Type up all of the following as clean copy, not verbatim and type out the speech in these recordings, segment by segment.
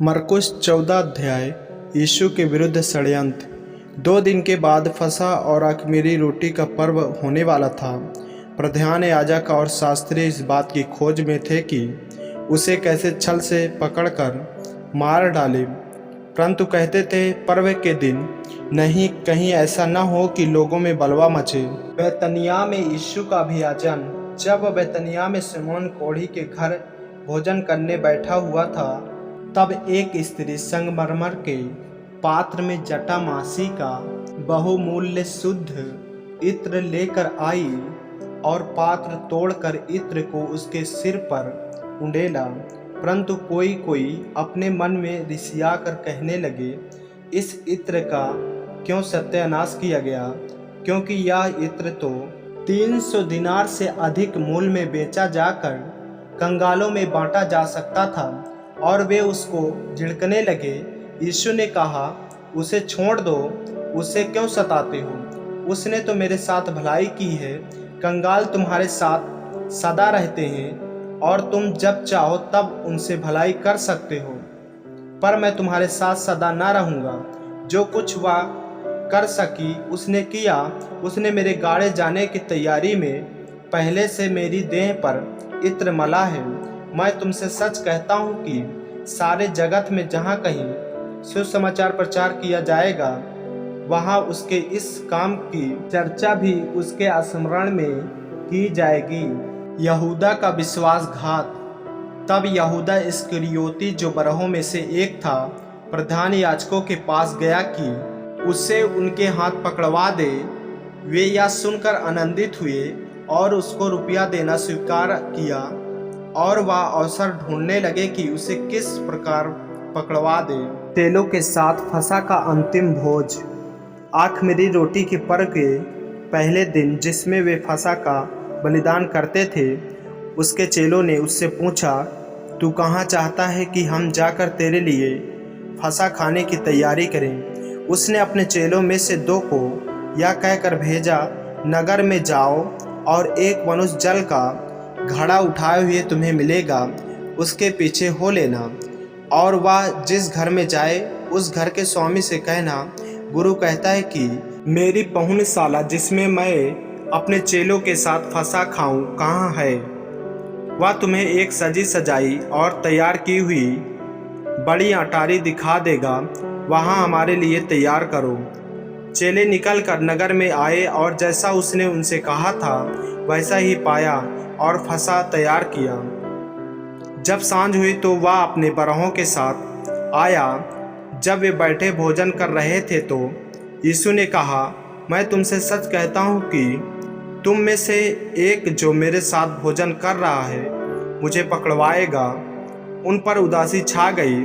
मरकुस 14 अध्याय। यीशु के विरुद्ध षड्यंत्र। 2 दिन के बाद फसह और अख़मीरी रोटी का पर्व होने वाला था। प्रधान याजक और शास्त्री इस बात की खोज में थे कि उसे कैसे छल से पकड़कर मार डाले, परंतु कहते थे, पर्व के दिन नहीं, कहीं ऐसा न हो कि लोगों में बलवा मचे। बैतनिय्याह में यीशु का अभियाचन। जब वह बैतनिय्याह में सिमोन कोढ़ी के घर भोजन करने बैठा हुआ था, तब एक स्त्री संगमरमर के पात्र में जटामासी का बहुमूल्य शुद्ध इत्र लेकर आई और पात्र तोड़कर इत्र को उसके सिर पर उंडेला। परंतु कोई कोई अपने मन में रिसिया कर कहने लगे, इस इत्र का क्यों सत्यानाश किया गया, क्योंकि यह इत्र तो 300 दिनार से अधिक मूल्य में बेचा जाकर कंगालों में बांटा जा सकता था। और वे उसको झिड़कने लगे। यीशु ने कहा, उसे छोड़ दो, उसे क्यों सताते हो? उसने तो मेरे साथ भलाई की है। कंगाल तुम्हारे साथ सदा रहते हैं और तुम जब चाहो तब उनसे भलाई कर सकते हो, पर मैं तुम्हारे साथ सदा न रहूँगा। जो कुछ वह कर सकी उसने किया। उसने मेरे गाड़े जाने की तैयारी में पहले से मेरी देह पर इत्र मला है। मैं तुमसे सच कहता हूँ कि सारे जगत में जहाँ कहीं सुसमाचार प्रचार किया जाएगा, वहाँ उसके इस काम की चर्चा भी उसके स्मरण में की जाएगी। यहूदा का विश्वासघात। तब यहूदा इस्करियोती, जो बरहों में से एक था, प्रधान याजकों के पास गया कि उसे उनके हाथ पकड़वा दे। वे यह सुनकर आनंदित हुए और उसको रुपया देना स्वीकार किया, और वह अवसर ढूंढने लगे कि उसे किस प्रकार पकड़वा दे। तेलों के साथ फसह का अंतिम भोज। अख़मीरी रोटी के पर्व के पहले दिन, जिसमें वे फसह का बलिदान करते थे, उसके चेलों ने उससे पूछा, तू कहाँ चाहता है कि हम जाकर तेरे लिए फसह खाने की तैयारी करें? उसने अपने चेलों में से 2 को यह कहकर भेजा, नगर में जाओ और एक मनुष्य जल का घड़ा उठाए हुए तुम्हें मिलेगा, उसके पीछे हो लेना। और वह जिस घर में जाए उस घर के स्वामी से कहना, गुरु कहता है कि मेरी पहुँचशाला जिसमें मैं अपने चेलों के साथ फसह खाऊं कहाँ है? वह तुम्हें एक सजी सजाई और तैयार की हुई बड़ी अटारी दिखा देगा। वहाँ हमारे लिए तैयार करो। चेले निकल कर नगर में आए और जैसा उसने उनसे कहा था वैसा ही पाया और फसह तैयार किया। जब सांझ हुई तो वह अपने बरहों के साथ आया। जब वे बैठे भोजन कर रहे थे तो यीशु ने कहा, मैं तुमसे सच कहता हूँ कि तुम में से एक जो मेरे साथ भोजन कर रहा है मुझे पकड़वाएगा। उन पर उदासी छा गई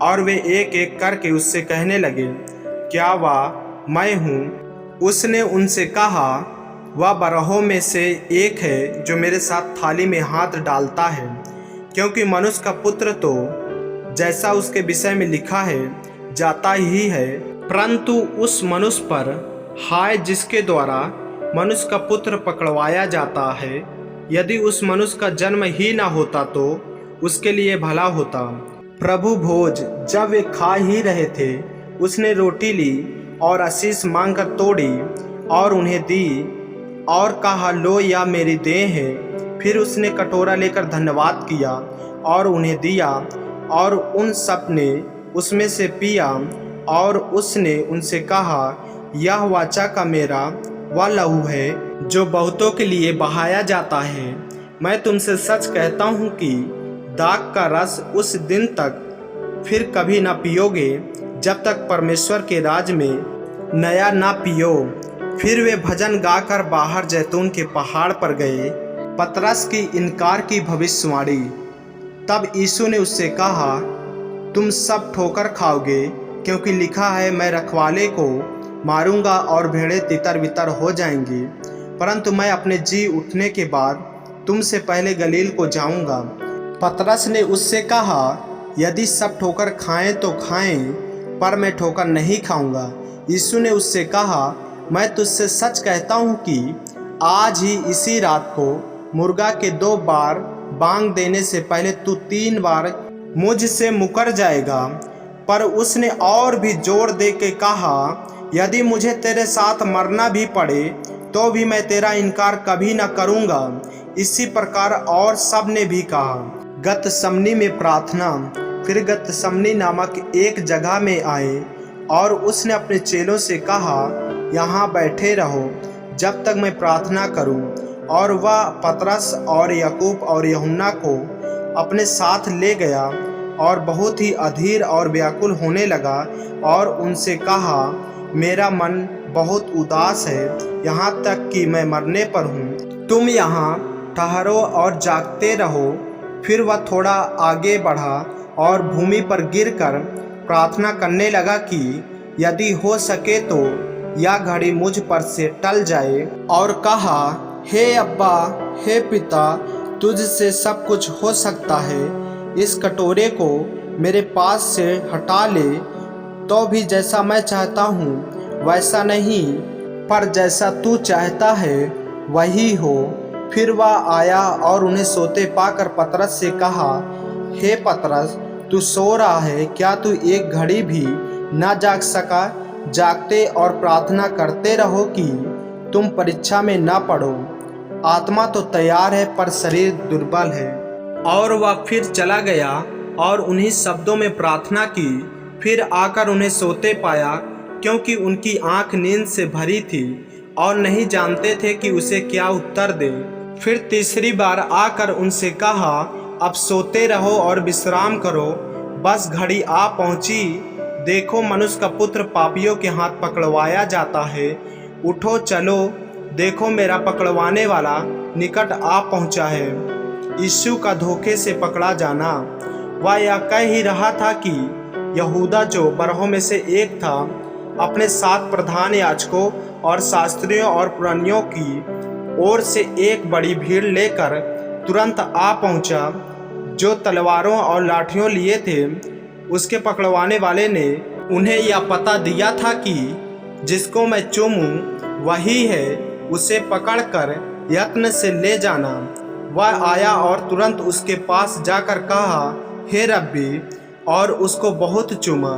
और वे एक एक करके उससे कहने लगे, क्या वह मैं हूँ? उसने उनसे कहा, वह बरहों में से एक है जो मेरे साथ थाली में हाथ डालता है, क्योंकि मनुष्य का पुत्र तो जैसा उसके विषय में लिखा है जाता ही है, परंतु उस मनुष्य पर हाय जिसके द्वारा मनुष्य का पुत्र पकड़वाया जाता है। यदि उस मनुष्य का जन्म ही ना होता तो उसके लिए भला होता। प्रभु भोज। जब वे खा ही रहे थे, उसने रोटी ली और आशीष मांगकर तोड़ी और उन्हें दी और कहा, लो यह मेरी देह है। फिर उसने कटोरा लेकर धन्यवाद किया और उन्हें दिया, और उन सब ने उसमें से पिया। और उसने उनसे कहा, यह वाचा का मेरा वह लहू है जो बहुतों के लिए बहाया जाता है। मैं तुमसे सच कहता हूँ कि दाख का रस उस दिन तक फिर कभी ना पियोगे जब तक परमेश्वर के राज में नया ना पियो। फिर वे भजन गाकर बाहर जैतून के पहाड़ पर गए। पतरस की इनकार की भविष्यवाणी। तब यीशु ने उससे कहा, तुम सब ठोकर खाओगे, क्योंकि लिखा है, मैं रखवाले को मारूंगा और भेड़ें तितर बितर हो जाएंगी। परंतु मैं अपने जी उठने के बाद तुमसे पहले गलील को जाऊंगा। पतरस ने उससे कहा, यदि सब ठोकर खाएं तो खाएं, पर मैं ठोकर नहीं खाऊंगा। यीशु ने उससे कहा, मैं तुझसे सच कहता हूँ कि आज ही इसी रात को मुर्गा के 2 बार बांग देने से पहले तू 3 बार मुझसे मुकर जाएगा। पर उसने और भी जोर दे के कहा, यदि मुझे तेरे साथ मरना भी पड़े तो भी मैं तेरा इनकार कभी न करूँगा। इसी प्रकार और सब ने भी कहा। गतसमनी में प्रार्थना। फिर गतसमनी नामक एक जगह में आए और उसने अपने चेलों से कहा, यहाँ बैठे रहो जब तक मैं प्रार्थना करूं। और वह पतरस और याकूब और यूहन्ना को अपने साथ ले गया और बहुत ही अधीर और व्याकुल होने लगा और उनसे कहा, मेरा मन बहुत उदास है, यहाँ तक कि मैं मरने पर हूँ। तुम यहाँ ठहरो और जागते रहो। फिर वह थोड़ा आगे बढ़ा और भूमि पर गिरकर प्रार्थना करने लगा कि यदि हो सके तो यह घड़ी मुझ पर से टल जाए। और कहा, हे अब्बा, हे पिता, तुझसे सब कुछ हो सकता है। इस कटोरे को मेरे पास से हटा ले, तो भी जैसा मैं चाहता हूँ वैसा नहीं, पर जैसा तू चाहता है वही हो। फिर वह आया और उन्हें सोते पाकर पतरस से कहा, हे पतरस, तू सो रहा है क्या? तू एक घड़ी भी न जाग सका? जागते और प्रार्थना करते रहो कि तुम परीक्षा में न पड़ो। आत्मा तो तैयार है पर शरीर दुर्बल है। और वह फिर चला गया और उन्हीं शब्दों में प्रार्थना की। फिर आकर उन्हें सोते पाया, क्योंकि उनकी आंख नींद से भरी थी और नहीं जानते थे कि उसे क्या उत्तर दे। फिर तीसरी बार आकर उनसे कहा, अब सोते रहो और विश्राम करो, बस घड़ी आ पहुंची। देखो, मनुष्य का पुत्र पापियों के हाथ पकड़वाया जाता है। उठो चलो, देखो मेरा पकड़वाने वाला निकट आ पहुंचा है। यीशु का धोखे से पकड़ा जाना। वह यह कह ही रहा था कि यहूदा, जो बरहों में से एक था, अपने साथ प्रधान याजकों और शास्त्रियों और पुरानियों की ओर से एक बड़ी भीड़ लेकर तुरंत आ पहुंचा, जो तलवारों और लाठियों लिए थे। उसके पकड़वाने वाले ने उन्हें यह पता दिया था कि जिसको मैं चूमूं वही है, उसे पकड़कर यत्न से ले जाना। वह आया और तुरंत उसके पास जाकर कहा, हे रब्बी, और उसको बहुत चूमा।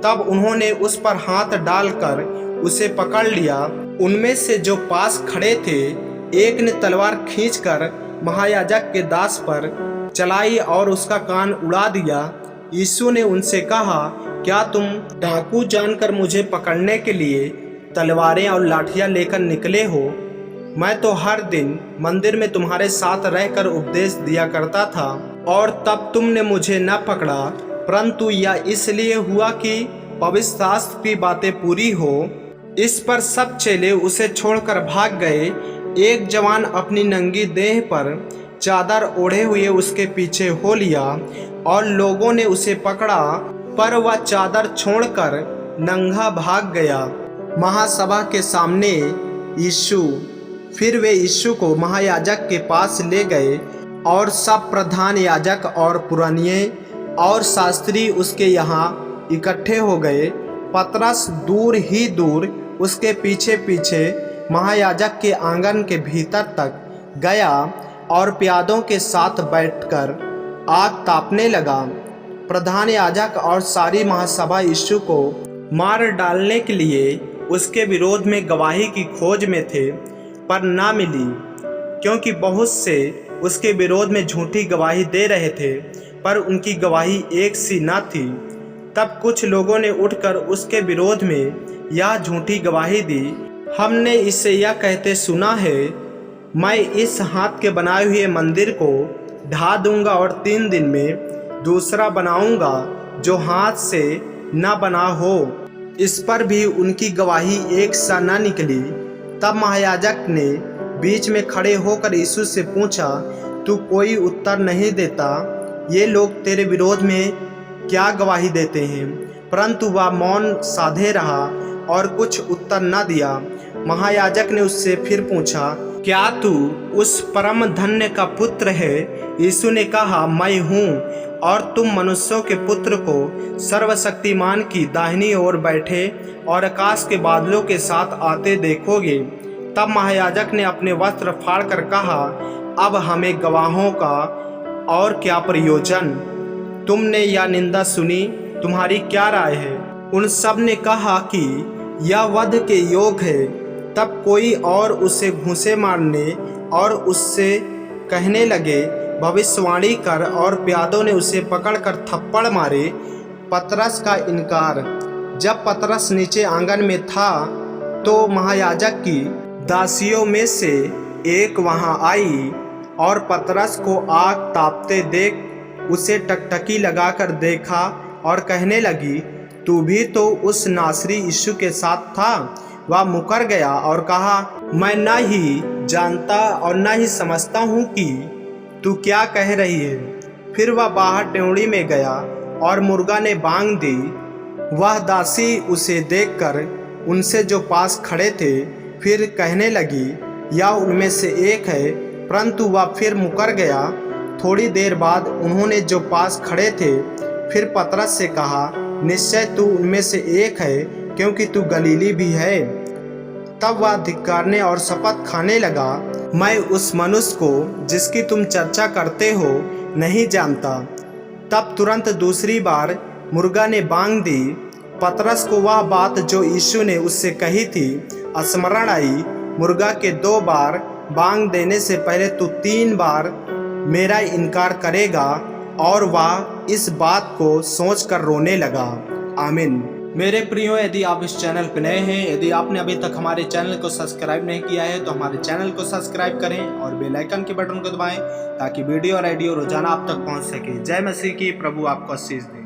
तब उन्होंने उस पर हाथ डालकर उसे पकड़ लिया। उनमें से जो पास खड़े थे, एक ने तलवार खींचकर महायाजक के दास पर चलाई और उसका कान उड़ा दिया। यीशु ने उनसे कहा, क्या तुम डाकू जानकर मुझे पकड़ने के लिए तलवारें और लाठियां लेकर निकले हो? मैं तो हर दिन मंदिर में तुम्हारे साथ रहकर उपदेश दिया करता था, और तब तुमने मुझे न पकड़ा, परंतु यह इसलिए हुआ कि पवित्र शास्त्र की बातें पूरी हो। इस पर सब चेले उसे छोड़कर भाग गए। एक जवान अपनी नंगी देह पर चादर ओढ़े हुए उसके पीछे हो लिया और लोगों ने उसे पकड़ा, पर वह चादर छोड़कर नंगा भाग गया। महासभा के सामने यीशु। फिर वे यीशु को महायाजक के पास ले गए और सब प्रधान याजक और पुरानिये और शास्त्री उसके यहाँ इकट्ठे हो गए। पतरस दूर ही दूर उसके पीछे पीछे महायाजक के आंगन के भीतर तक गया और प्यादों के साथ बैठकर आग तापने लगा। प्रधान याजक और सारी महासभा यीशु को मार डालने के लिए उसके विरोध में गवाही की खोज में थे, पर ना मिली, क्योंकि बहुत से उसके विरोध में झूठी गवाही दे रहे थे, पर उनकी गवाही एक सी न थी। तब कुछ लोगों ने उठकर उसके विरोध में यह झूठी गवाही दी, हमने इससे यह कहते सुना है, मैं इस हाथ के बनाए हुए मंदिर को ढा दूंगा और 3 दिन में दूसरा बनाऊंगा जो हाथ से न बना हो। इस पर भी उनकी गवाही एक सा न निकली। तब महायाजक ने बीच में खड़े होकर यीशु से पूछा, तू कोई उत्तर नहीं देता? ये लोग तेरे विरोध में क्या गवाही देते हैं? परंतु वह मौन साधे रहा और कुछ उत्तर न दिया। महायाजक ने उससे फिर पूछा, क्या तू उस परम धन्य का पुत्र है? यीशु ने कहा, मैं हूँ, और तुम मनुष्यों के पुत्र को सर्वशक्तिमान की दाहिनी ओर बैठे और आकाश के बादलों के साथ आते देखोगे। तब महायाजक ने अपने वस्त्र फाड़कर कहा, अब हमें गवाहों का और क्या प्रयोजन? तुमने यह निंदा सुनी, तुम्हारी क्या राय है? उन सब ने कहा कि यह वध के योग है। तब कोई और उसे घूंसे मारने और उससे कहने लगे, भविष्यवाणी कर। और प्यादों ने उसे पकड़कर थप्पड़ मारे। पतरस का इनकार। जब पतरस नीचे आंगन में था तो महायाजक की दासियों में से एक वहां आई और पतरस को आग तापते देख उसे टकटकी लगाकर देखा और कहने लगी, तू भी तो उस नासरी यीशु के साथ था। वह मुकर गया और कहा, मैं न ही जानता और न ही समझता हूँ कि तू क्या कह रही है। फिर वह बाहर टेवड़ी में गया और मुर्गा ने बांग दी। वह दासी उसे देखकर उनसे जो पास खड़े थे फिर कहने लगी, यह उनमें से एक है, परंतु वह फिर मुकर गया। थोड़ी देर बाद उन्होंने जो पास खड़े थे फिर पतरस से कहा, निश्चय तू उनमें से एक है, क्योंकि तू गलीली भी है। तब वह धिक्कारने और शपथ खाने लगा, मैं उस मनुष्य को जिसकी तुम चर्चा करते हो नहीं जानता। तब तुरंत दूसरी बार मुर्गा ने बांग दी। पतरस को वह बात जो यीशु ने उससे कही थी स्मरण आई, मुर्गा के 2 बार बांग देने से पहले तू 3 बार मेरा इनकार करेगा। और वह इस बात को सोचकर रोने लगा। आमीन। मेरे प्रियो, यदि आप इस चैनल पर नए हैं, यदि आपने अभी तक हमारे चैनल को सब्सक्राइब नहीं किया है तो हमारे चैनल को सब्सक्राइब करें और बेल आइकन के बटन को दबाएं ताकि वीडियो और ऑडियो रोजाना आप तक पहुंच सके। जय मसीह की। प्रभु आपको आशीष दे।